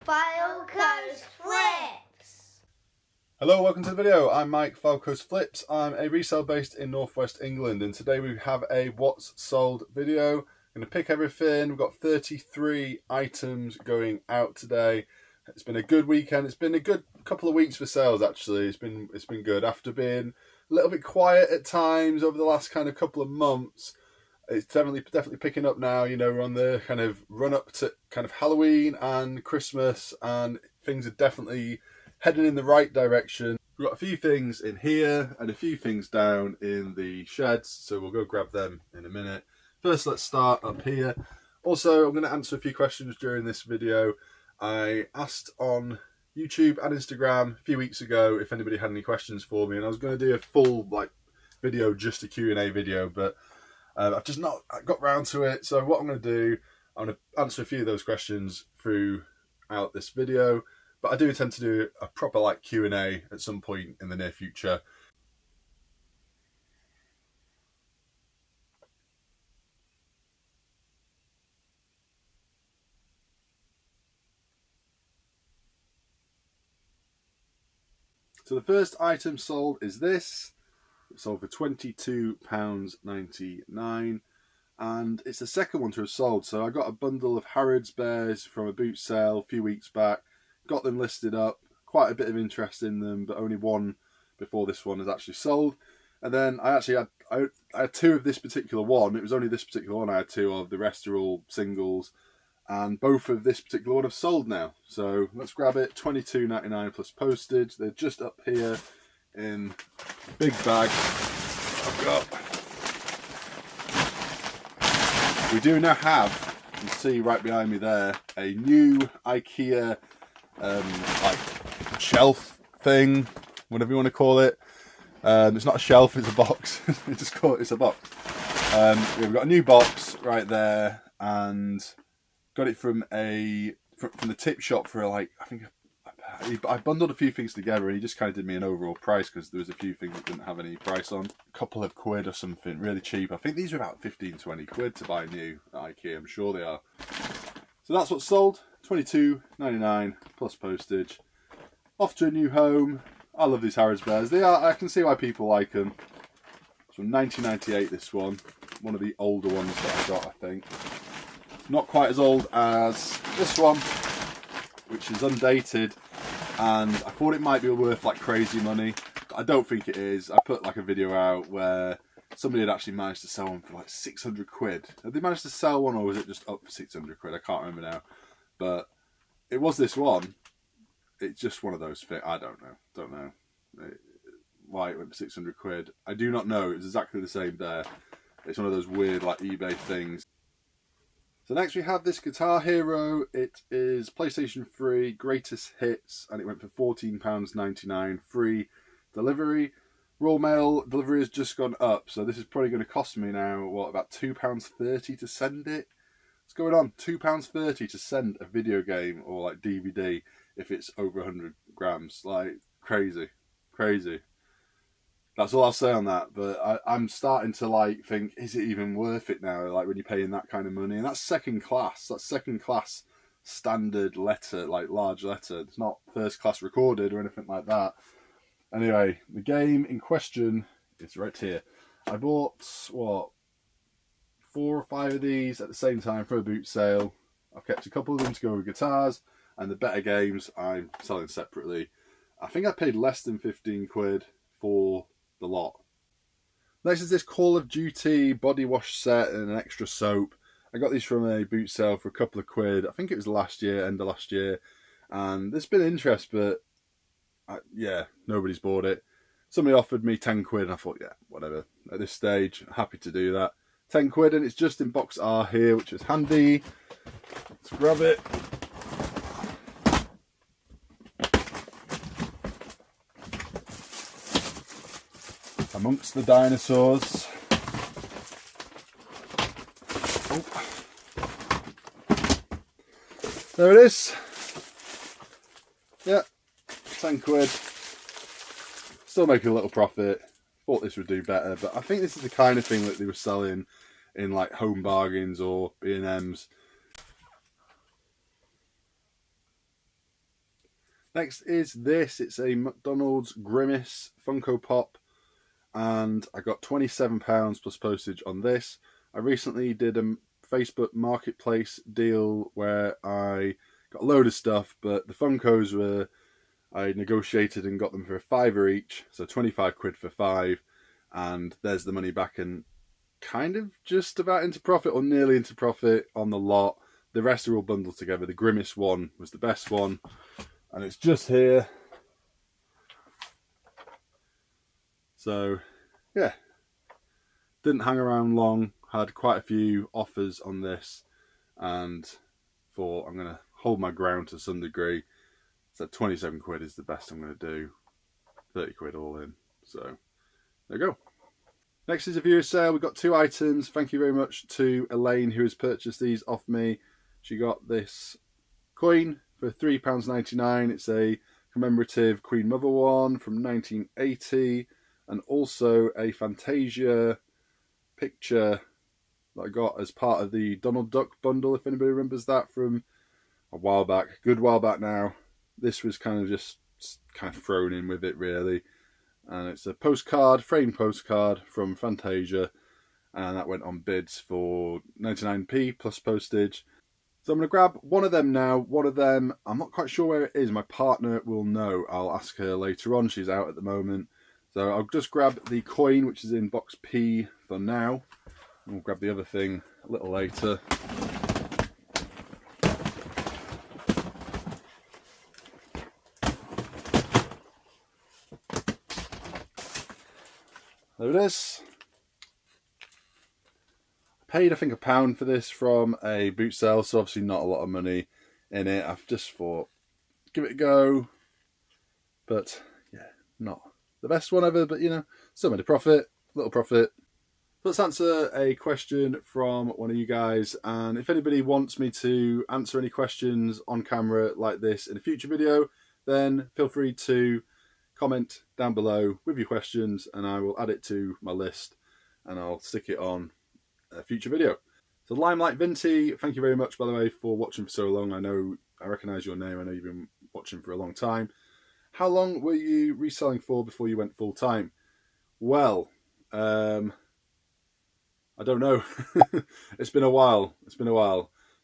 Fylde Flips. Hello, welcome to the video. I'm Mike, Fylde Flips. I'm a reseller based in northwest England, and today we have a what's sold video. I'm going to pick everything. We've got 33 items going out today. It's been a good weekend. It's been a good couple of weeks for sales actually. It's been good after being a little bit quiet at times over the last kind of couple of months. It's definitely picking up now. You know, we're on the kind of run up to kind of Halloween and Christmas, and things are definitely heading in the right direction. We've got a few things in here and a few things down in the sheds, so we'll go grab them in a minute. First, let's start up here. Also, I'm going to answer a few questions during this video. I asked on YouTube and Instagram a few weeks ago if anybody had any questions for me, and I was going to do a full video, just a Q&A video, but I've just not got round to it. So what I'm going to do, I'm going to answer a few of those questions throughout this video, but I do intend to do a proper Q&A at some point in the near future. So the first item sold is this. It sold for £22.99, and it's the second one to have sold. So I got a bundle of Harrods bears from a boot sale a few weeks back, got them listed up, quite a bit of interest in them, but only one before this one has actually sold. And then I actually had two of this particular one. It was only this particular one I had two of, the rest are all singles, and both of this particular one have sold now. So let's grab it. £22.99 plus postage. They're just up here in a big bag I've got. We do now have, you can see right behind me there, a new IKEA shelf thing, whatever you want to call it. It's not a shelf, it's a box. Just call it, it's a box. We've got a new box right there, and got it from the tip shop for I think I bundled a few things together, and he just kind of did me an overall price because there was a few things that didn't have any price on. A couple of quid or something, really cheap. I think these are about 15-20 quid to buy new at IKEA, I'm sure they are. So that's what's sold, £22.99 plus postage. Off to a new home. I love these Harrods bears. I can see why people like them. It's from 1998, this one of the older ones that I got, I think. Not quite as old as this one, which is undated, and I thought it might be worth crazy money. I don't think it is. I put a video out where somebody had actually managed to sell one for 600 quid. Had they managed to sell one, or was it just up for 600 quid? I can't remember now. But it was this one. It's just one of those things. I don't know why it went for 600 quid. I do not know. It's exactly the same there. It's one of those weird eBay things. So next we have this Guitar Hero. It is PlayStation 3 Greatest Hits, and it went for £14.99 free delivery. Royal Mail delivery has just gone up, so this is probably going to cost me now, about £2.30 to send it? What's going on? £2.30 to send a video game or DVD if it's over 100 grams. Crazy. That's all I'll say on that, but I'm starting to think, is it even worth it now? When you're paying that kind of money, and that's second class. That's second class standard letter, large letter. It's not first class recorded or anything like that. Anyway, the game in question is right here. I bought 4 or 5 of these at the same time for a boot sale. I've kept a couple of them to go with guitars, and the better games I'm selling separately. I think I paid less than 15 quid for the lot. Next is this Call of Duty body wash set and an extra soap. I got these from a boot sale for a couple of quid. I think it was end of last year, and there's been interest, but yeah, nobody's bought it. Somebody offered me 10 quid, and I thought, yeah, whatever. At this stage, happy to do that. 10 quid, and it's just in box R here, which is handy. Let's grab it. Amongst the dinosaurs. Oh. There it is. Yeah, 10 quid. Still making a little profit. Thought this would do better, but I think this is the kind of thing that they were selling in Home Bargains or B&M's. Next is this. It's a McDonald's Grimace Funko Pop, and I got £27 plus postage on this. I recently did a Facebook Marketplace deal where I got a load of stuff, but the Funkos were, I negotiated and got them for £5 each, so 25 quid for 5, and there's the money back and kind of just about into profit or nearly into profit on the lot. The rest are all bundled together. The Grimace one was the best one, and it's just here. So yeah, didn't hang around long, had quite a few offers on this, and thought I'm going to hold my ground to some degree. So 27 quid is the best I'm going to do, 30 quid all in. So there you go. Next is a viewer sale. We've got 2 items. Thank you very much to Elaine, who has purchased these off me. She got this coin for £3.99. It's a commemorative Queen Mother one from 1980, and also a Fantasia picture that I got as part of the Donald Duck bundle, if anybody remembers that from a while back, good while back now. This was kind of just kind of thrown in with it, really. And it's a postcard, framed postcard from Fantasia, and that went on bids for 99p plus postage. So I'm going to grab one of them now. One of them, I'm not quite sure where it is. My partner will know. I'll ask her later on. She's out at the moment. So I'll just grab the coin, which is in box P for now. And we'll grab the other thing a little later. There it is. I paid, I think, £1 for this from a boot sale, so obviously not a lot of money in it. I've just thought, give it a go. But yeah, not the best one ever, but you know, still made a profit, little profit. Let's answer a question from one of you guys, and if anybody wants me to answer any questions on camera like this in a future video, then feel free to comment down below with your questions and I will add it to my list and I'll stick it on a future video. So Limelight Vinty, thank you very much, by the way, for watching for so long. I recognise your name. I know you've been watching for a long time. How long were you reselling for before you went full time? Well, I don't know. It's been a while.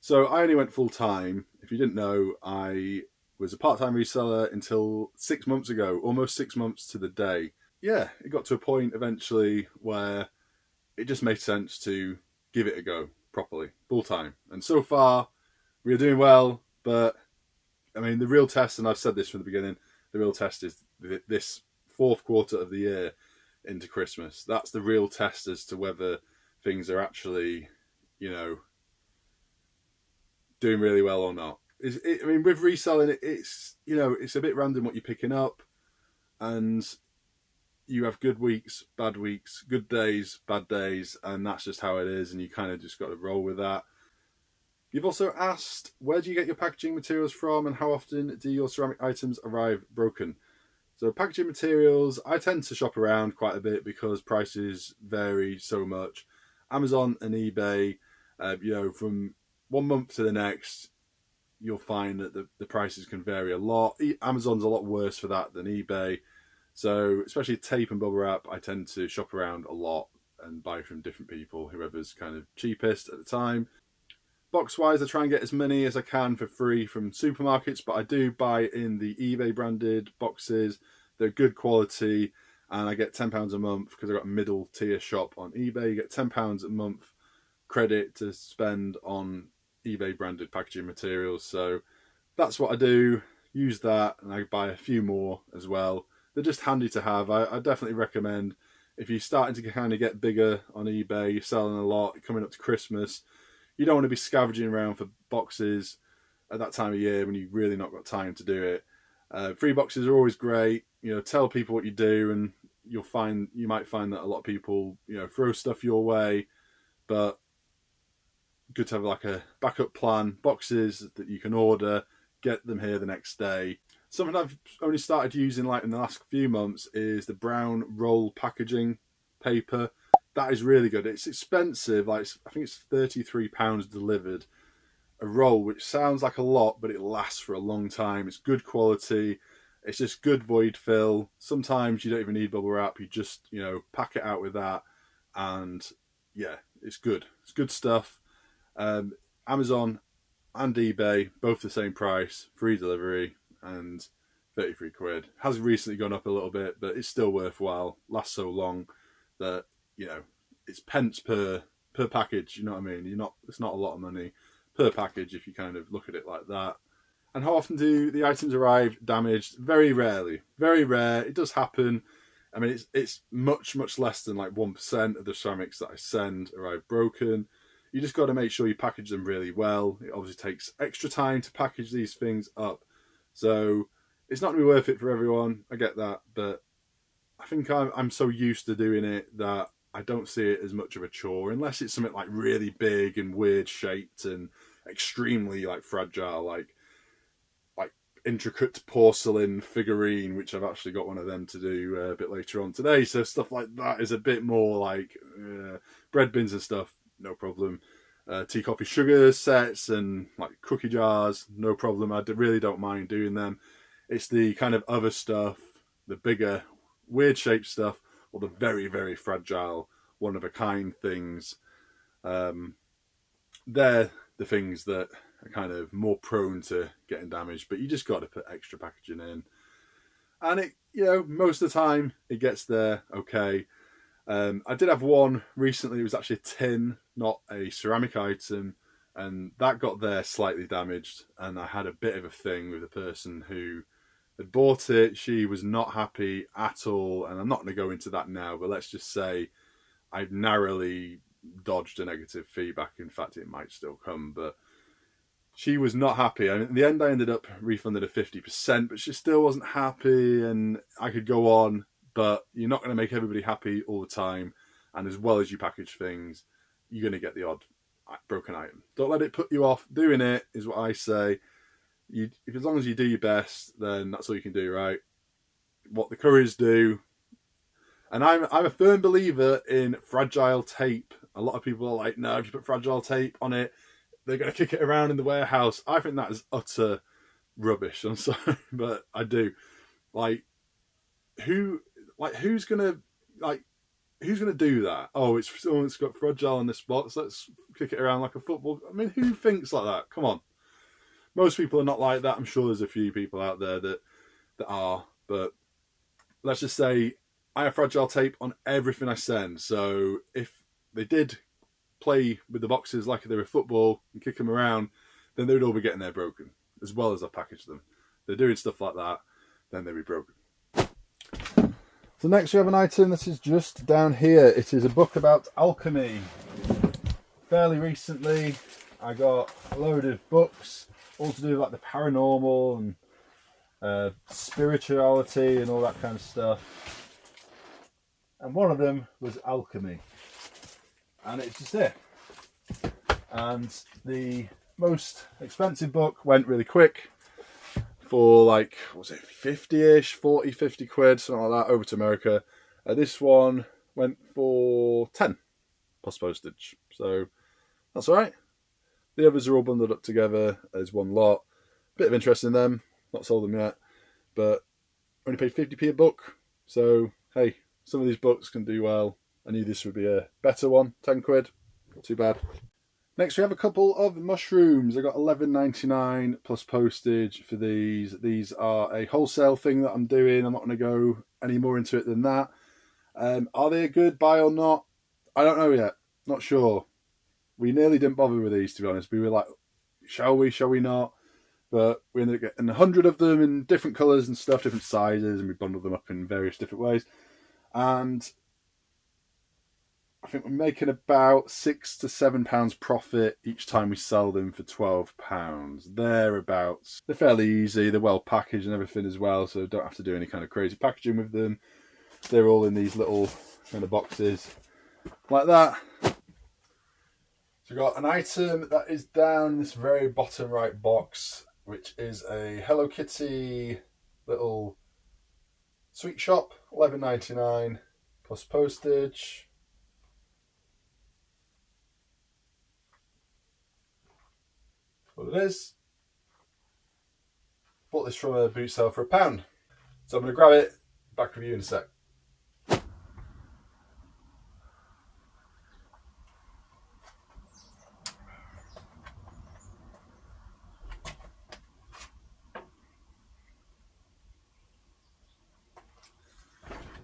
So I only went full time. If you didn't know, I was a part-time reseller until 6 months ago, almost 6 months to the day. Yeah, it got to a point eventually where it just made sense to give it a go properly, full time. And so far, we're doing well, but I mean, the real test, and I've said this from the beginning, the real test is this 4th quarter of the year into Christmas. That's the real test as to whether things are actually, you know, doing really well or not. I mean, with reselling, it's, you know, it's a bit random what you're picking up, and you have good weeks, bad weeks, good days, bad days, and that's just how it is, and you kind of just got to roll with that. You've also asked, where do you get your packaging materials from, and how often do your ceramic items arrive broken? So packaging materials, I tend to shop around quite a bit because prices vary so much. Amazon and eBay, you know, from 1 month to the next, you'll find that the prices can vary a lot. Amazon's a lot worse for that than eBay. So especially tape and bubble wrap, I tend to shop around a lot and buy from different people, whoever's kind of cheapest at the time. Box-wise, I try and get as many as I can for free from supermarkets, but I do buy in the eBay branded boxes. They're good quality, and I get £10 a month because I've got a middle tier shop on eBay. You get £10 a month credit to spend on eBay branded packaging materials. So that's what I do, use that, and I buy a few more as well. They're just handy to have. I definitely recommend, if you're starting to kind of get bigger on eBay, you're selling a lot, coming up to Christmas, you don't want to be scavenging around for boxes at that time of year when you've really not got time to do it. Free boxes are always great. You know, tell people what you do, and you might find that a lot of people, you know, throw stuff your way, but good to have like a backup plan. Boxes that you can order, get them here the next day. Something I've only started using like in the last few months is the brown roll packaging paper. That is really good. It's expensive. Like, I think it's £33 delivered a roll, which sounds like a lot, but it lasts for a long time. It's good quality. It's just good void fill. Sometimes you don't even need bubble wrap. You just, pack it out with that. And yeah, it's good. It's good stuff. Amazon and eBay, both the same price, free delivery, and 33 quid. Has recently gone up a little bit, but it's still worthwhile. Lasts so long that, it's pence per package, you know what I mean? It's not a lot of money per package if you kind of look at it like that. And how often do the items arrive damaged? Very rarely. Very rare. It does happen. I mean, it's much, much less than like 1% of the ceramics that I send arrive broken. You just got to make sure you package them really well. It obviously takes extra time to package these things up. So it's not going to be worth it for everyone. I get that. But I think I'm so used to doing it that I don't see it as much of a chore, unless it's something like really big and weird shaped and extremely like fragile, like intricate porcelain figurine, which I've actually got one of them to do a bit later on today. So stuff like that is a bit more like bread bins and stuff, no problem. Tea, coffee, sugar sets and like cookie jars, no problem. I really don't mind doing them. It's the kind of other stuff, the bigger, weird shaped stuff, or the very, very fragile, one of a kind things. They're the things that are kind of more prone to getting damaged, but you just got to put extra packaging in. And it, most of the time it gets there okay. I did have one recently. It was actually a tin, not a ceramic item, and that got there slightly damaged. And I had a bit of a thing with the person who had bought it. She was not happy at all, and I'm not going to go into that now, but let's just say I've narrowly dodged a negative feedback. In fact, it might still come, but she was not happy. And in the end, I ended up refunding her 50%, but she still wasn't happy, and I could go on, but you're not going to make everybody happy all the time. And as well as you package things, you're going to get the odd broken item. Don't let it put you off doing it, is what I say. As long as you do your best, then that's all you can do, right? What the couriers do. And I'm a firm believer in fragile tape. A lot of people are like, no, if you put fragile tape on it, they're going to kick it around in the warehouse. I think that is utter rubbish. I'm sorry, but I do. Who's gonna do that? Oh, it's got fragile in this box. Let's kick it around like a football. I mean, who thinks like that? Come on. Most people are not like that. I'm sure there's a few people out there that are, but let's just say I have fragile tape on everything I send. So if they did play with the boxes like they were football and kick them around, then they would all be getting there broken, as well as I package them. If they're doing stuff like that, then they'd be broken. So next we have an item that is just down here. It is a book about alchemy. Fairly recently I got a load of books, all to do with like the paranormal and spirituality and all that kind of stuff. And one of them was alchemy. And it's just here. And the most expensive book went really quick for like, what was it, 50-ish, 40, 50 quid, something like that, over to America. This one went for 10 plus postage. So that's all right. The others are all bundled up together as one lot. Bit of interest in them. Not sold them yet. But only paid 50p a book. So, hey, some of these books can do well. I knew this would be a better one. 10 quid. Not too bad. Next we have a couple of mushrooms. I got $11.99 plus postage for these. These are a wholesale thing that I'm doing. I'm not going to go any more into it than that. Are they a good buy or not? I don't know yet. Not sure. We nearly didn't bother with these, to be honest. We were like, shall we not? But we ended up getting 100 of them in different colours and stuff, different sizes, and we bundled them up in various different ways. And I think we're making about £6 to £7 profit each time we sell them for £12. Thereabouts. They're fairly easy, they're well packaged and everything as well, so don't have to do any kind of crazy packaging with them. They're all in these little kind of boxes like that. So we've got an item that is down this very bottom right box, which is a Hello Kitty little sweet shop, $11.99 plus postage. what it is. Bought this from a boot sale for £1. So I'm going to grab it, back with you in a sec.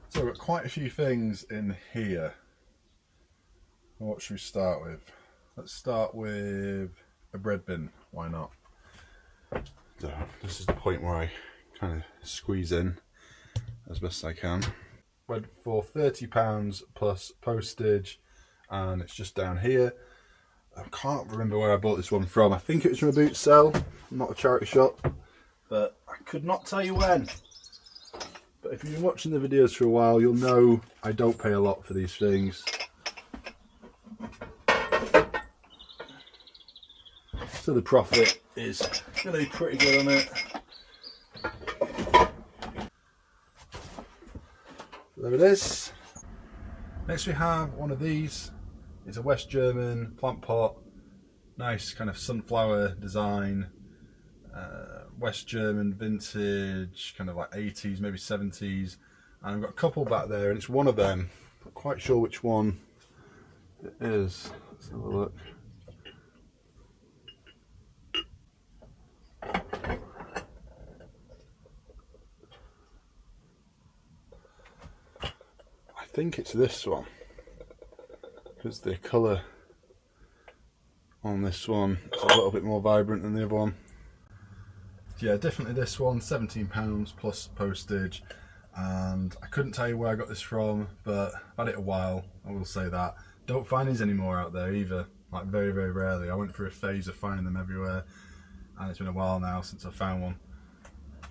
So we've got quite a few things in here. What should we start with? Let's start with a bread bin, why not? So this is the point where I kind of squeeze in as best I can. Went for £30 plus postage, and it's just down here. I can't remember where I bought this one from. I think it was from a boot sale, not a charity shop, but I could not tell you when. But if you've been watching the videos for a while, you'll know I don't pay a lot for these things. So the profit is going to be pretty good on it. There it is. Next we have one of these. It's a West German plant pot. Nice kind of sunflower design. West German vintage, kind of like 80s, maybe 70s. And I've got a couple back there, and it's one of them. Not quite sure which one it is. Let's have a look. I think it's this one, because the colour on this one is a little bit more vibrant than the other one. Yeah, definitely this one, £17 plus postage, and I couldn't tell you where I got this from, but I've had it a while, I will say that. Don't find these anymore out there either, like very, very rarely. I went through a phase of finding them everywhere, and it's been a while now since I found one.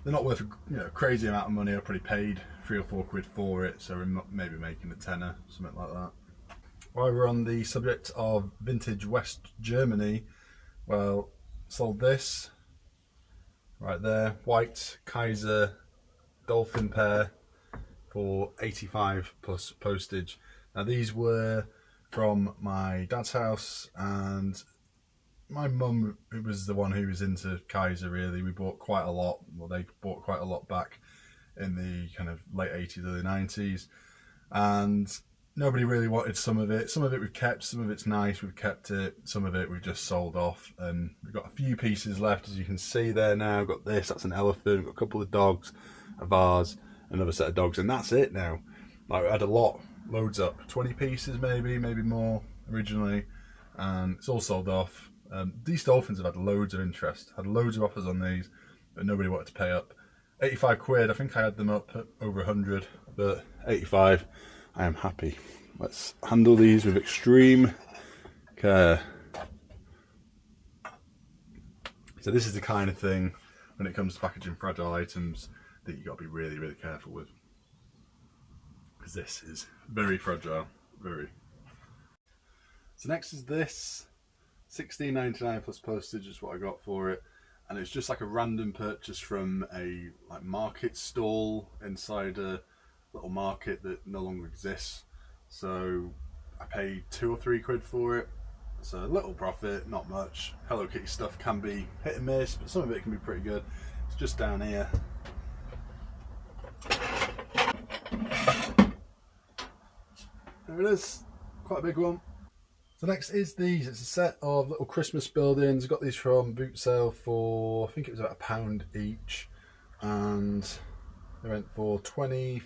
They're not worth a crazy amount of money. I probably paid £3 or £4 for it, so we're maybe making a tenner, something like that. While we're on the subject of vintage West Germany, well, sold this. Right there, white Kaiser dolphin pair for 85 plus postage. Now these were from my dad's house, and my mum, who was the one who was into Kaiser really, we bought quite a lot. Well, they bought quite a lot back in the kind of late 80s, early 90s, and nobody really wanted some of it. Some of it we've kept, some of it's nice, we've kept it, some of it we've just sold off, and we've got a few pieces left, as you can see there now. We've got this, that's an elephant, we've got a couple of dogs, a vase, another set of dogs, and that's it now. Like, we had a lot, loads up, 20 pieces maybe more originally, and it's all sold off. These dolphins have had loads of interest, had loads of offers on these, but nobody wanted to pay up. 85 quid, I think I had them up at over 100, but 85, I am happy. Let's handle these with extreme care. So this is the kind of thing, when it comes to packaging fragile items, that you've got to be really, really careful with. Because this is very fragile, very. So next is this, £16.99 plus postage is what I got for it. And it's just like a random purchase from a market stall inside a little market that no longer exists. So I paid £2 or £3 for it. So a little profit, not much. Hello Kitty stuff can be hit and miss, but some of it can be pretty good. It's just down here. There it is, quite a big one. So next is these. It's a set of little Christmas buildings. I got these from boot sale for, I think it was about £1 each, and they went for $24.99,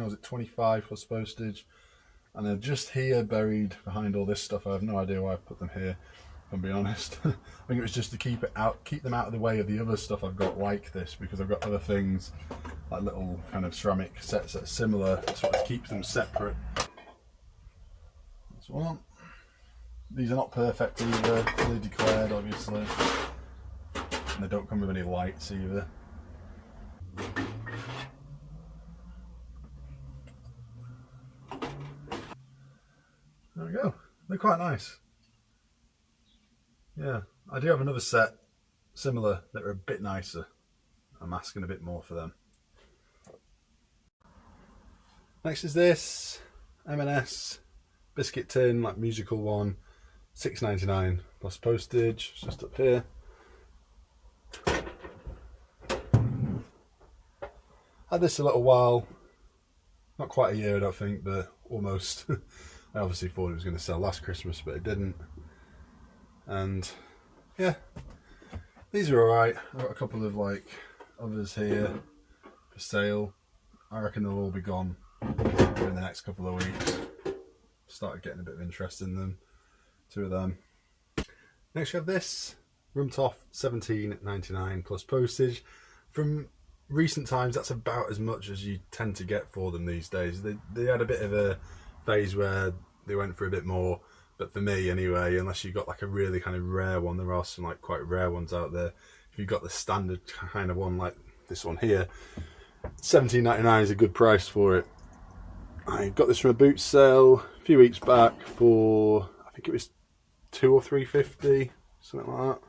or was it 25 plus postage? And they're just here, buried behind all this stuff. I have no idea why I put them here, if I'm being honest. I think it was just to keep them out of the way of the other stuff I've got like this, because I've got other things, like little kind of ceramic sets that are similar, sort of keep them separate. That's one. These are not perfect either, fully declared obviously. And they don't come with any lights either. There we go. They're quite nice. Yeah, I do have another set similar that are a bit nicer. I'm asking a bit more for them. Next is this M&S biscuit tin, like musical one, £6.99 plus postage. It's just up here. Had this a little while, not quite a year I don't think, but almost. I obviously thought it was going to sell last Christmas, but it didn't. And yeah, these are alright. I've got a couple of like others here for sale. I reckon they'll all be gone in the next couple of weeks. Started getting a bit of interest in them. 2 of them. Next we have this Rumtoff $17.99 plus postage. From recent times, that's about as much as you tend to get for them these days. They had a bit of a phase where they went for a bit more, but for me anyway, unless you got like a really kind of rare one, there are some like quite rare ones out there. If you've got the standard kind of one like this one here, $17.99 is a good price for it. I got this from a boot sale a few weeks back for, I think it was $2 or $3.50, something like that.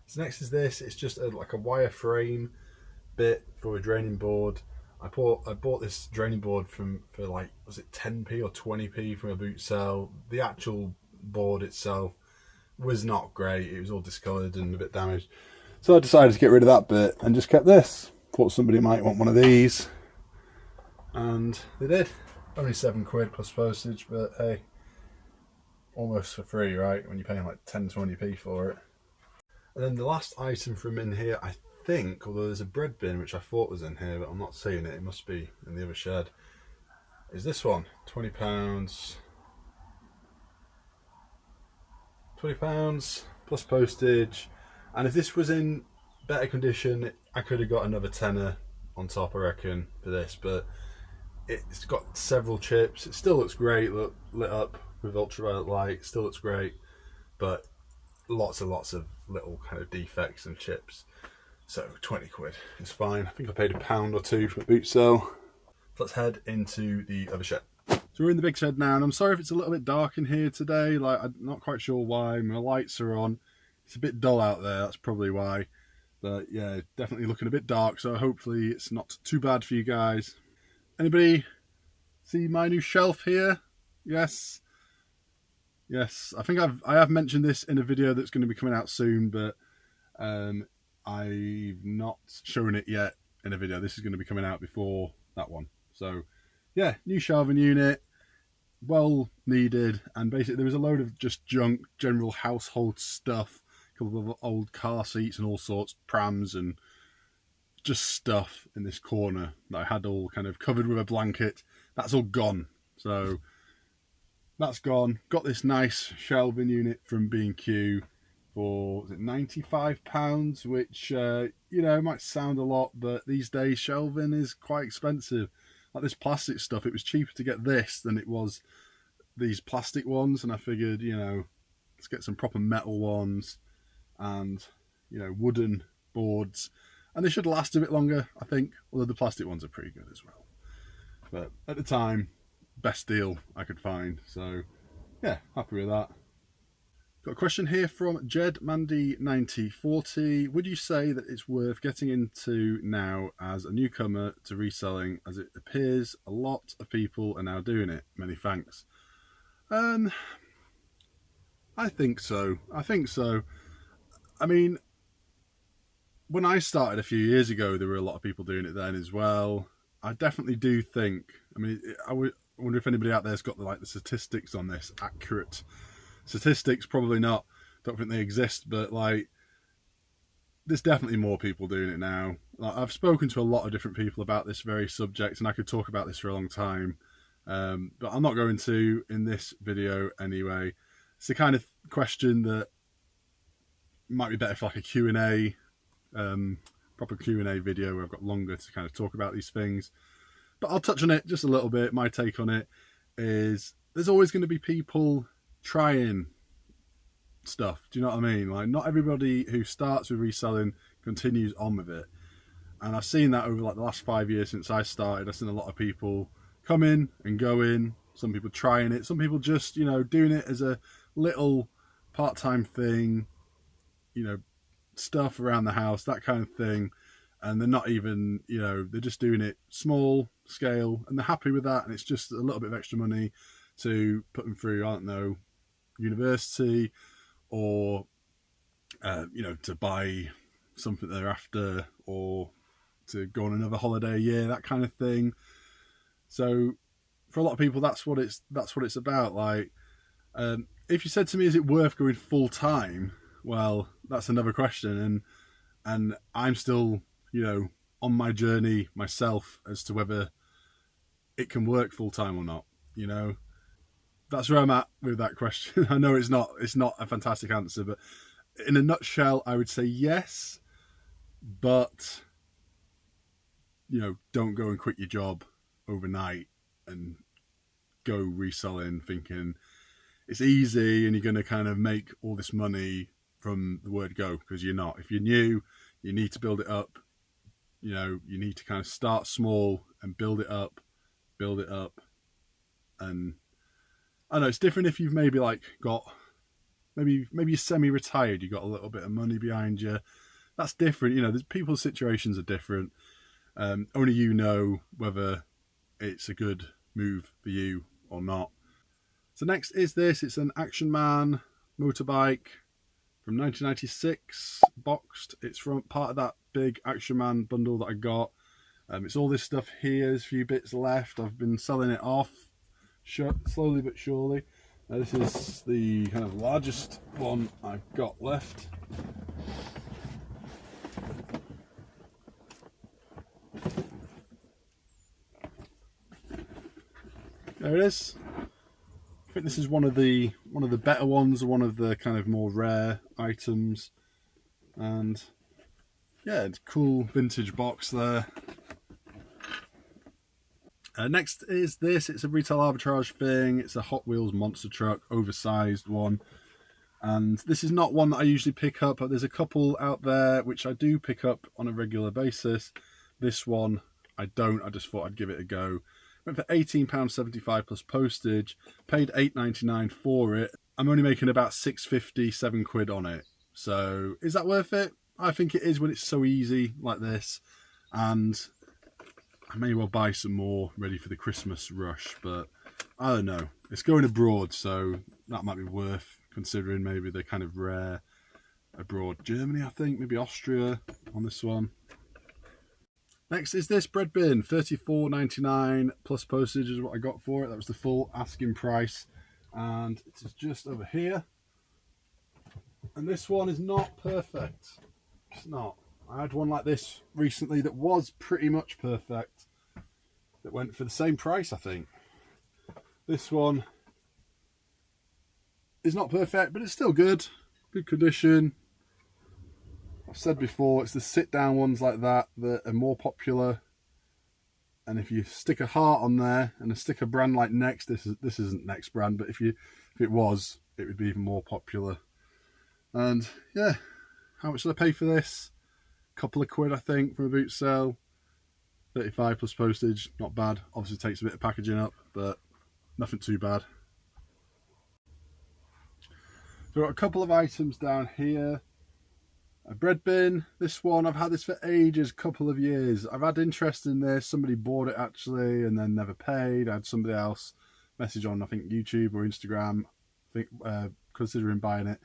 So next is this. It's just like a wireframe bit for a draining board. I bought this draining board for like, was it 10p or 20p from a boot sale. The actual board itself was not great. It was all discoloured and a bit damaged. So I decided to get rid of that bit and just kept this. Thought somebody might want one of these, and they did. Only £7 plus postage, but hey, almost for free, right? When you're paying like 10-20p for it. And then the last item from in here, I think, although there's a bread bin which I thought was in here, but I'm not seeing it. It must be in the other shed. Is this one? £20. £20 plus postage. And if this was in better condition, I could have got another tenner on top, I reckon, for this. But it's got several chips. It still looks great, lit up with ultraviolet light. Still looks great, but lots and lots of little kind of defects and chips. So £20 is fine. I think I paid £1 or £2 for a boot sale. Let's head into the other shed. So we're in the big shed now, and I'm sorry if it's a little bit dark in here today. Like, I'm not quite sure why. My lights are on. It's a bit dull out there, that's probably why. But yeah, definitely looking a bit dark, so hopefully it's not too bad for you guys. Anybody see my new shelf here? Yes. Yes, I think I have mentioned this in a video that's going to be coming out soon, but I've not shown it yet in a video. This is going to be coming out before that one. So yeah, new shelving unit, well needed, and basically there was a load of just junk, general household stuff, a couple of old car seats and all sorts, prams and just stuff in this corner that I had all kind of covered with a blanket. That's all gone. So that's gone. Got this nice shelving unit from B&Q for, was it £95, which, you know, might sound a lot, but these days shelving is quite expensive. Like this plastic stuff, it was cheaper to get this than it was these plastic ones, and I figured, you know, let's get some proper metal ones and, you know, wooden boards, and they should last a bit longer, I think, although the plastic ones are pretty good as well. But at the time, best deal I could find, so yeah, happy with that. Got a question here from Jed Mandy 9040. Would you say that it's worth getting into now as a newcomer to reselling, as it appears a lot of people are now doing it? Many thanks. I think so. I mean, when I started a few years ago, there were a lot of people doing it then as well. I definitely do think, I mean, I wonder if anybody out there's got the statistics on this, accurate statistics. Probably not, don't think they exist, but like, there's definitely more people doing it now. Like, I've spoken to a lot of different people about this very subject, and I could talk about this for a long time, but I'm not going to in this video anyway. It's the kind of question that might be better for like a Q&A, proper Q&A video where I've got longer to kind of talk about these things. But I'll touch on it just a little bit. My take on it is there's always going to be people trying stuff. Do you know what I mean? Like, not everybody who starts with reselling continues on with it. And I've seen that over like the last 5 years since I started. I've seen a lot of people come in and go in. Some people trying it. Some people just, you know, doing it as a little part-time thing, you know, stuff around the house, that kind of thing. And they're not even, you know, they're just doing it small scale and they're happy with that. And it's just a little bit of extra money to put them through, I don't know, university, or you know, to buy something they're after, or to go on another holiday a year, that kind of thing. So for a lot of people, that's what it's about. Like, if you said to me, is it worth going full time? Well, that's another question, and I'm still, you know, on my journey myself as to whether it can work full time or not. You know, that's where I'm at with that question. I know it's not a fantastic answer, but in a nutshell, I would say yes, but you know, don't go and quit your job overnight and go reselling thinking it's easy and you're going to kind of make all this money from the word go, because you're not. If you're new, you need to build it up. You know, you need to kind of start small and build it up, and I know it's different if you've maybe like got maybe you're semi-retired, you got a little bit of money behind you. That's different. You know, there's people's situations are different. Only you know whether it's a good move for you or not. So next is this. It's an Action Man motorbike from 1996, boxed. It's from part of that big Action Man bundle that I got. It's all this stuff here. There's a few bits left. I've been selling it off slowly but surely. This is the kind of largest one I've got left. There it is. I think this is one of the better ones, one of the kind of more rare items, and yeah, it's a cool vintage box there. Next is this. It's a retail arbitrage thing. It's a Hot Wheels monster truck, oversized one, and this is not one that I usually pick up, but there's a couple out there which I do pick up on a regular basis. This one I don't. I just thought I'd give it a go. Went for £18.75 plus postage, paid £8.99 for it. I'm only making about £6.50, £7 on it. So is that worth it? I think it is when it's so easy like this, and I may well buy some more ready for the Christmas rush, but I don't know. It's going abroad, so that might be worth considering. Maybe they're kind of rare abroad. Germany, I think, maybe Austria on this one. Next is this bread bin, $34.99 plus postage is what I got for it. That was the full asking price, and it is just over here. And this one is not perfect. It's not. I had one like this recently that was pretty much perfect, that went for the same price, I think. This one is not perfect, but it's still good condition. I've said before, it's the sit-down ones like that that are more popular. And if you stick a heart on there and stick a brand like Next, this isn't Next brand, but if it was, it would be even more popular. And yeah, how much did I pay for this? A couple of quid, I think, from a boot sale. 35 plus postage, not bad. Obviously takes a bit of packaging up, but nothing too bad. So I've got a couple of items down here. A bread bin. This one, I've had this for ages, couple of years. I've had interest in this. Somebody bought it actually and then never paid. I had somebody else message on, I think, YouTube or Instagram, considering buying it.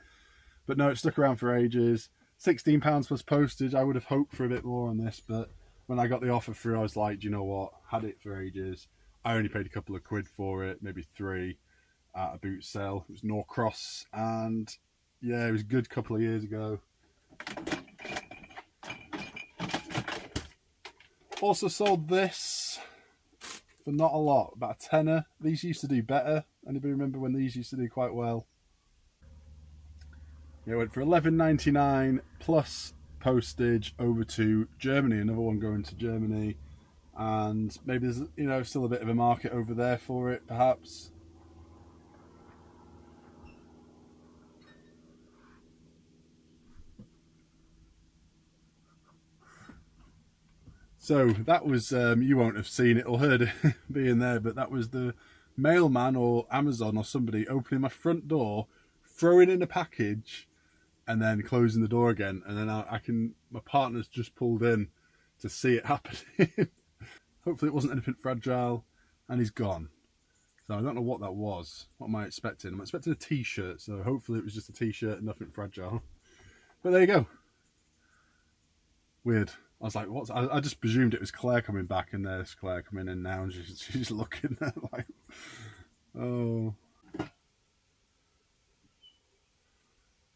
But no, it stuck around for ages. £16 plus postage. I would have hoped for a bit more on this, but when I got the offer through, I was like, do you know what? Had it for ages. I only paid a couple of quid for it, maybe £3 at a boot sale. It was Norcross, and yeah, it was a good couple of years ago. Also sold this for not a lot, about a tenner. These used to do better. Anybody remember when these used to do quite well? Yeah, it went for $11.99 plus postage over to Germany. Another one going to Germany, and maybe there's, you know, still a bit of a market over there for it, perhaps. So that was, you won't have seen it or heard it being there, but that was the mailman or Amazon or somebody opening my front door, throwing in a package, and then closing the door again. And then my partner's just pulled in to see it happening. Hopefully it wasn't anything fragile, and he's gone. So I don't know what that was. What am I expecting? I'm expecting a t-shirt, so hopefully it was just a t-shirt and nothing fragile. But there you go. Weird. I was like, what? I just presumed it was Claire coming back, and there's Claire coming in now, and she's looking there like, oh.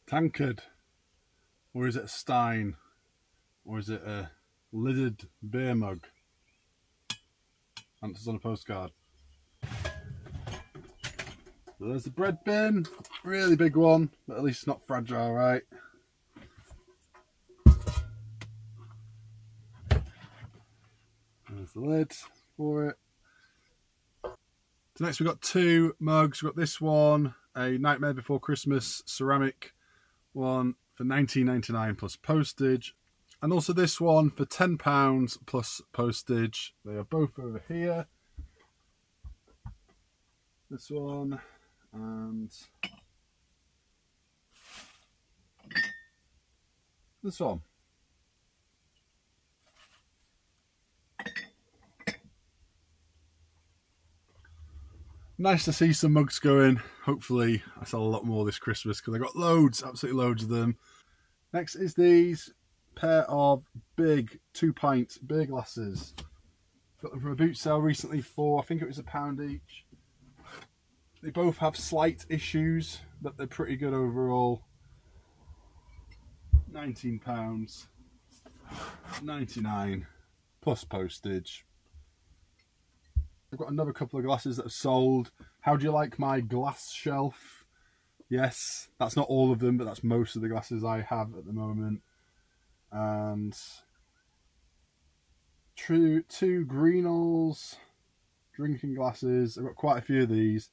Tankard. Or is it a stein? Or is it a lidded beer mug? Answers on a postcard. So there's the bread bin. Really big one, but at least it's not fragile, right? There's the lid for it. So next we've got two mugs. We've got this one, a Nightmare Before Christmas ceramic one for £19.99 plus postage. And also this one for £10 plus postage. They are both over here. This one and this one. Nice to see some mugs going. Hopefully I sell a lot more this Christmas because I got loads, absolutely loads of them. Next is these pair of big 2-pint beer glasses. Got them from a boot sale recently for, I think it was £1 each. They both have slight issues, but they're pretty good overall. £19.99 plus postage. I've got another couple of glasses that have sold. How do you like my glass shelf? Yes, that's not all of them, but that's most of the glasses I have at the moment. And two Greenalls drinking glasses. I've got quite a few of these,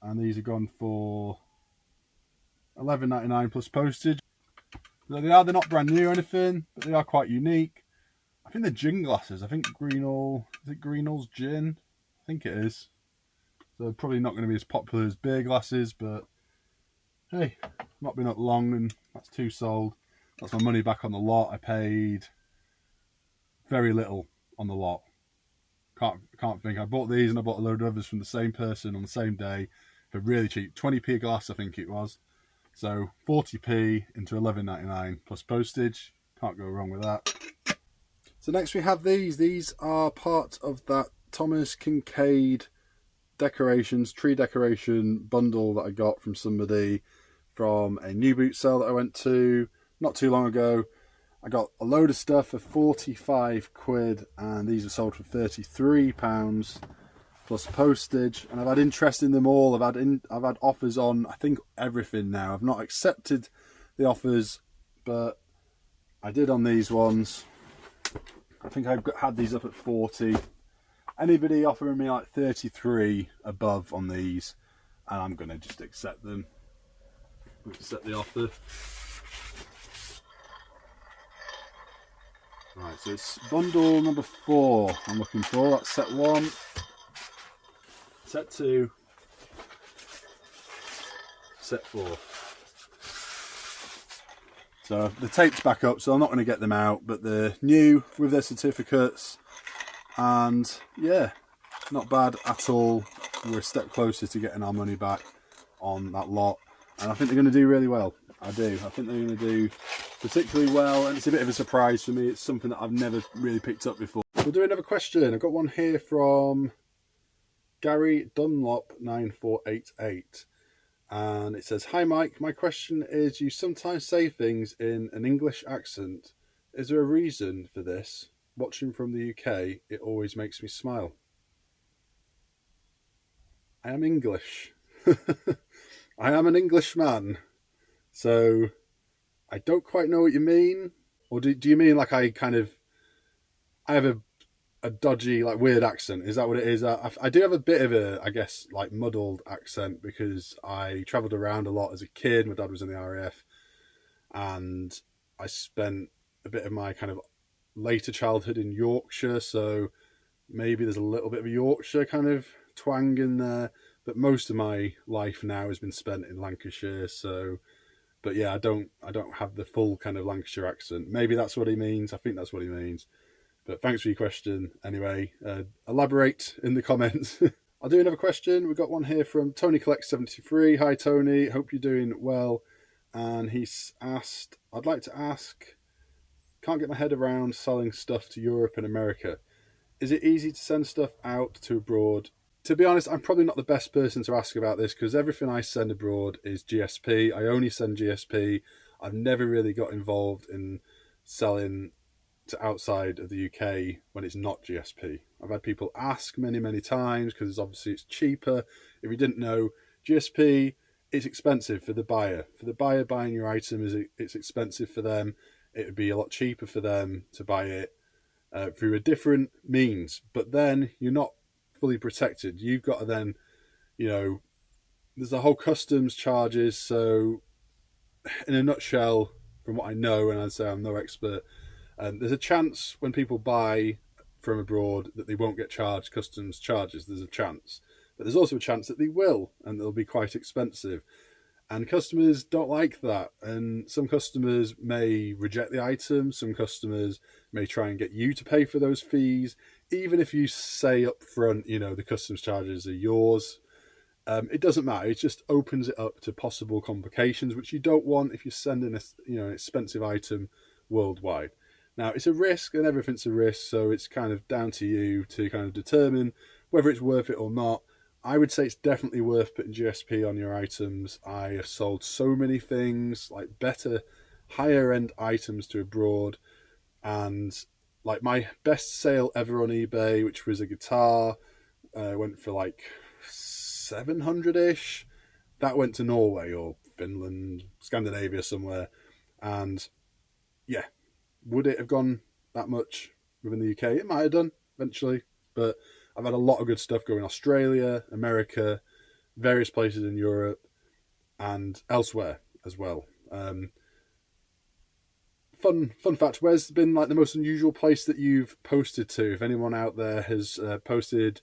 and these are gone for £11.99 plus postage. So they're not brand new or anything, but they are quite unique. I think they're gin glasses. I think Greenall, is it Greenall's gin? I think it is. So they're probably not going to be as popular as beer glasses, but hey, not been up long, and that's two sold. That's my money back on the lot. I paid very little on the lot. Can't think. I bought these and I bought a load of others from the same person on the same day for really cheap. 20p a glass, I think it was. So 40p into £11.99 plus postage. Can't go wrong with that. So next we have these. These are part of that Thomas Kincaid decorations, tree decoration bundle that I got from somebody from a new boot sale that I went to not too long ago. I got a load of stuff for 45 quid, and these were sold for £33 plus postage. And I've had interest in them all. I've had offers on, I think, everything now. I've not accepted the offers, but I did on these ones. I think I've had these up at 40. Anybody offering me like 33 above on these, and I'm going to just accept them. Accept the offer. Right, so it's bundle number 4 I'm looking for. That's set 1. Set 2. Set 4. So the tape's back up, so I'm not going to get them out, but they're new with their certificates, and yeah, not bad at all. We're a step closer to getting our money back on that lot, and I think they're going to do really well. I do. I think they're going to do particularly well, and it's a bit of a surprise for me. It's something that I've never really picked up before. We'll do another question. I've got one here from Gary Dunlop 9488. And it says, "Hi Mike, my question is, you sometimes say things in an English accent. Is there a reason for this? Watching from the UK, it always makes me smile." I am English. I am an Englishman. So I don't quite know what you mean. Or do you mean like I have a dodgy, like weird accent? Is that what it is? I do have a bit of a, I guess, like muddled accent because I travelled around a lot as a kid. My dad was in the RAF, and I spent a bit of my kind of later childhood in Yorkshire, so maybe there's a little bit of a Yorkshire kind of twang in there, but most of my life now has been spent in Lancashire. So, but yeah, I don't have the full kind of Lancashire accent. Maybe that's what he means. I think that's what he means. But thanks for your question anyway. Elaborate in the comments. I'll do another question. We've got one here from Tony Collect 73. Hi Tony, hope you're doing well. And he's asked, I'd like to ask, can't get my head around selling stuff to Europe and America. Is it easy to send stuff out to abroad? To be honest, I'm probably not the best person to ask about this because everything I send abroad is GSP. I only send GSP. I've never really got involved in selling to outside of the UK when it's not GSP. I've had people ask many times because obviously it's cheaper. If you didn't know, GSP is expensive for the buyer. For the buyer buying your item, it's expensive for them. It would be a lot cheaper for them to buy it through a different means. But then you're not fully protected. You've got to then, there's the whole customs charges. So in a nutshell, from what I know, and I'd say I'm no expert, there's a chance when people buy from abroad that they won't get charged customs charges. There's a chance. But there's also a chance that they will, and they'll be quite expensive. And customers don't like that. And some customers may reject the item. Some customers may try and get you to pay for those fees. Even if you say up front, the customs charges are yours, it doesn't matter. It just opens it up to possible complications, which you don't want if you're sending an expensive item worldwide. Now, it's a risk, and everything's a risk, so it's kind of down to you to kind of determine whether it's worth it or not. I would say it's definitely worth putting GSP on your items. I have sold so many things, like better, higher-end items to abroad, and like my best sale ever on eBay, which was a guitar, went for like 700-ish. That went to Norway or Finland, Scandinavia somewhere, and yeah. Would it have gone that much within the UK? It might have done eventually, but I've had a lot of good stuff going Australia, America, various places in Europe, and elsewhere as well. Fun fact: where's been like the most unusual place that you've posted to? If anyone out there has posted,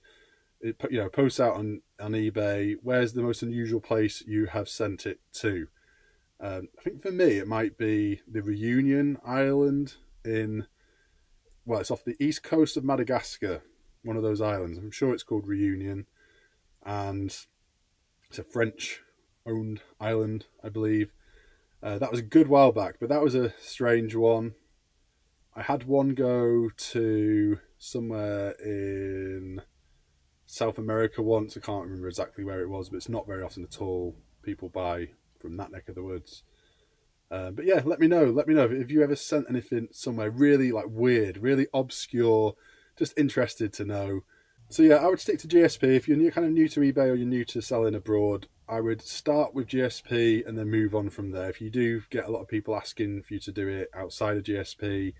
posts out on eBay, where's the most unusual place you have sent it to? I think for me, it might be the Reunion Island it's off the east coast of Madagascar, one of those islands. I'm sure it's called Reunion, and it's a French-owned island, I believe. That was a good while back, but that was a strange one. I had one go to somewhere in South America once. I can't remember exactly where it was, but it's not very often at all people buy from that neck of the woods. But yeah, let me know if you ever sent anything somewhere really like weird, really obscure. Just interested to know. So yeah, I would stick to GSP. If you're kind of new to eBay or you're new to selling abroad, I would start with GSP and then move on from there. If you do get a lot of people asking for you to do it outside of GSP,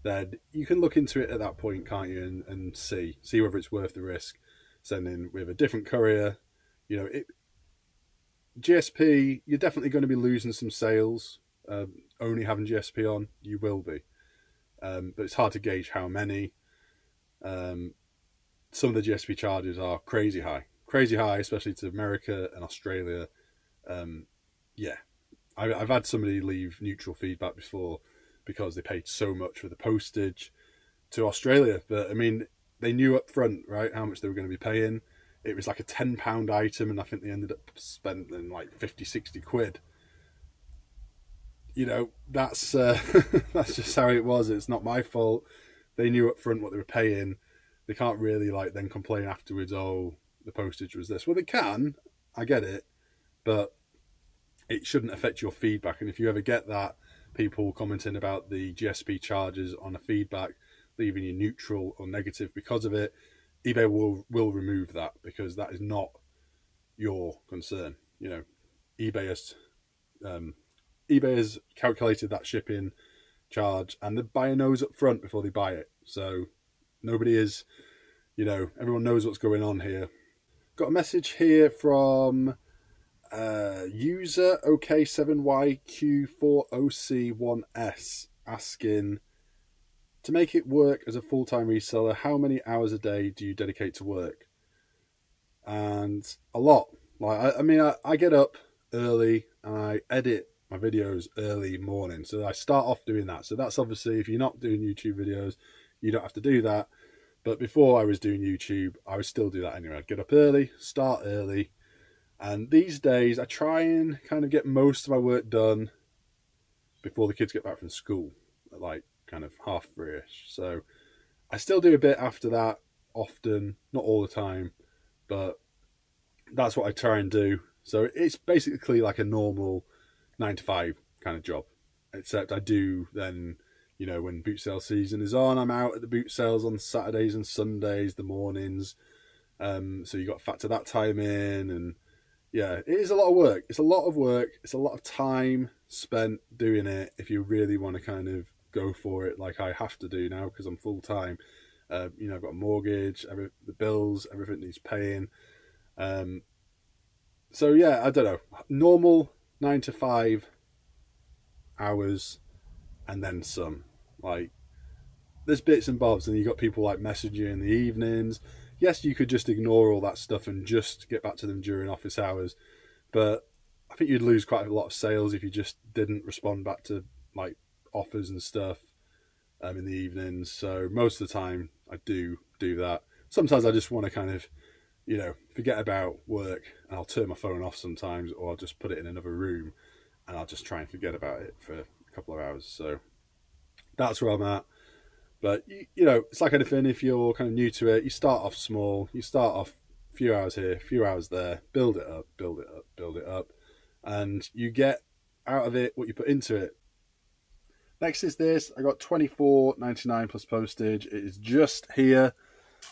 then you can look into it at that point, can't you, and see whether it's worth the risk. Sending with a different courier, GSP, you're definitely going to be losing some sales. Only having GSP on, you will be, but it's hard to gauge how many. Some of the GSP charges are crazy high, especially to America and Australia. Yeah, I've had somebody leave neutral feedback before because they paid so much for the postage to Australia, but I mean, they knew up front, right, how much they were going to be paying. It was like a £10 item, and I think they ended up spending like 50-60 quid. That's that's just how it was. It's not my fault. They knew up front what they were paying. They can't really like then complain afterwards, oh, the postage was this. Well, they can, I get it, but it shouldn't affect your feedback. And if you ever get that, people commenting about the GSP charges on a feedback, leaving you neutral or negative because of it, eBay will remove that because that is not your concern. eBay has calculated that shipping charge, and the buyer knows up front before they buy it. So nobody is, everyone knows what's going on here. Got a message here from user OK7YQ40C1S asking, to make it work as a full-time reseller, how many hours a day do you dedicate to work? And a lot. Like I get up early and I edit my videos early morning. So I start off doing that. So that's obviously, if you're not doing YouTube videos, you don't have to do that. But before I was doing YouTube, I would still do that anyway. I'd get up early, start early. And these days, I try and kind of get most of my work done before the kids get back from school, at like kind of 3:30ish. So I still do a bit after that, often, not all the time, but that's what I try and do. So it's basically like a normal 9 to 5 kind of job, except I do then, you know, when boot sale season is on, I'm out at the boot sales on Saturdays and Sundays, the mornings. So you got to factor that time in, and yeah, it is a lot of work. It's a lot of work. It's a lot of time spent doing it if you really want to kind of go for it like I have to do now because I'm full time. You know, I've got a mortgage, the bills, everything needs paying. So yeah, I don't know. Normal 9 to 5 hours and then some. Like, there's bits and bobs, and you got people like messaging you in the evenings. Yes, you could just ignore all that stuff and just get back to them during office hours, but I think you'd lose quite a lot of sales if you just didn't respond back to like offers and stuff in the evenings. So most of the time I do that. Sometimes I just want to kind of, you know, forget about work, and I'll turn my phone off sometimes, or I'll just put it in another room and I'll just try and forget about it for a couple of hours. So that's where I'm at. But, you know, it's like anything. If you're kind of new to it, you start off small. You start off a few hours here, a few hours there, build it up, build it up, build it up. And you get out of it what you put into it. Next is this. I got $24.99 plus postage. It is just here.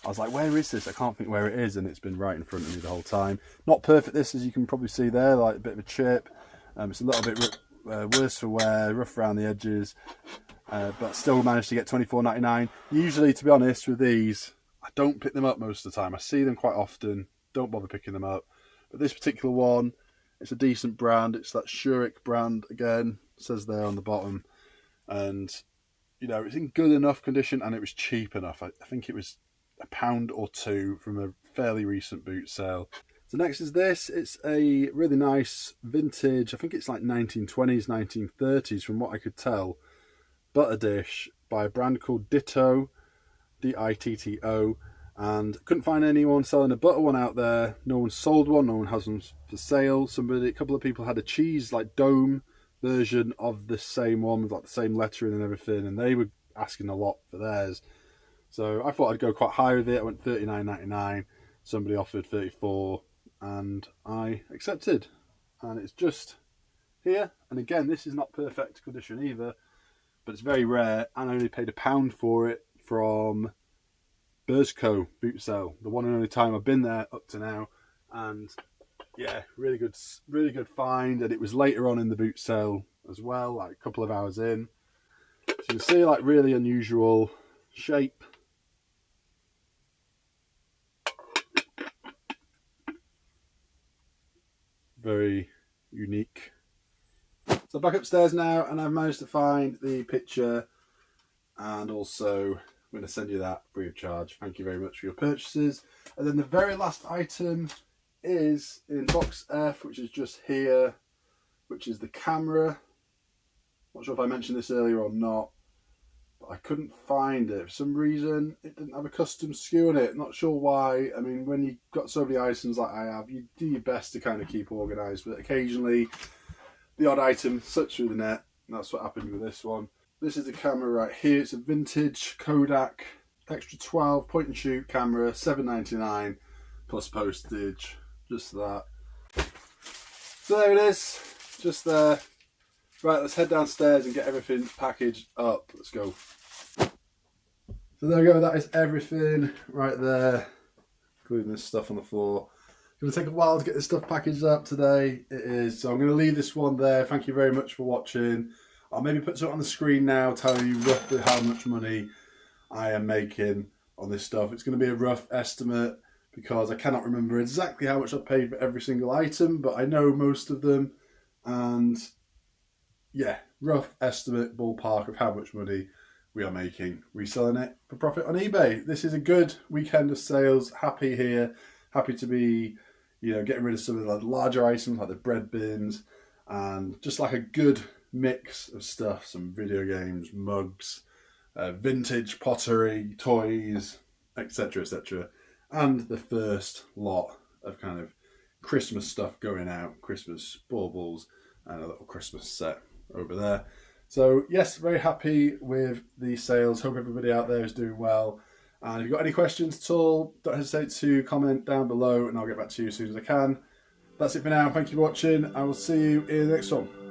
I was like, where is this? I can't think where it is. And it's been right in front of me the whole time. Not perfect, this, as you can probably see there, like a bit of a chip. It's a little bit worse for wear, rough around the edges. But still managed to get $24.99. Usually, to be honest, with these, I don't pick them up most of the time. I see them quite often, don't bother picking them up. But this particular one, it's a decent brand. It's that Zurich brand again, it says there on the bottom. And, you know, it's in good enough condition, and it was cheap enough. I think it was £1 or £2 from a fairly recent boot sale. So next is this. It's a really nice vintage, I think it's like 1920s, 1930s from what I could tell, butter dish by a brand called Ditto, Ditto, and couldn't find anyone selling a butter one out there. No one sold one, no one has them for sale. A couple of people had a cheese like dome version of the same one with like the same lettering and everything, and they were asking a lot for theirs. So I thought I'd go quite high with it. I went $39.99. Somebody offered $34, and I accepted. And it's just here. And again, this is not perfect condition either, but it's very rare, and I only paid £1 for it from Bursco boot sale, the one and only time I've been there up to now. And yeah, really good find. And it was later on in the boot sale as well, like a couple of hours in. So you can see, like, really unusual shape. Very unique. So back upstairs now, and I've managed to find the picture, and also I'm going to send you that free of charge. Thank you very much for your purchases. And then the very last item is in box F, which is just here, which is the camera. Not sure if I mentioned this earlier or not, but I couldn't find it. For some reason, it didn't have a custom SKU on it. Not sure why. I mean, when you've got so many items like I have, you do your best to kind of keep organised, but occasionally the odd item slips through the net, and that's what happened with this one. This is the camera right here. It's a vintage Kodak Extra 12 point and shoot camera, $7.99 plus postage, just that. So there it is, just there. Right, let's head downstairs and get everything packaged up. Let's go. So there we go, that is everything right there, including this stuff on the floor. It's going to take a while to get this stuff packaged up today. It is. So I'm going to leave this one there. Thank you very much for watching. I'll maybe put something on the screen now, telling you roughly how much money I am making on this stuff. It's going to be a rough estimate because I cannot remember exactly how much I paid for every single item, but I know most of them. And yeah, rough estimate, ballpark of how much money we are making reselling it for profit on eBay. This is a good weekend of sales. Happy here. Happy to be, you know, getting rid of some of the larger items like the bread bins, and just like a good mix of stuff. Some video games, mugs, vintage pottery, toys, etc, etc. And the first lot of kind of Christmas stuff going out, Christmas baubles and a little Christmas set over there. So yes, very happy with the sales. Hope everybody out there is doing well. And if you've got any questions at all, don't hesitate to comment down below and I'll get back to you as soon as I can. That's it for now. Thank you for watching. I will see you in the next one.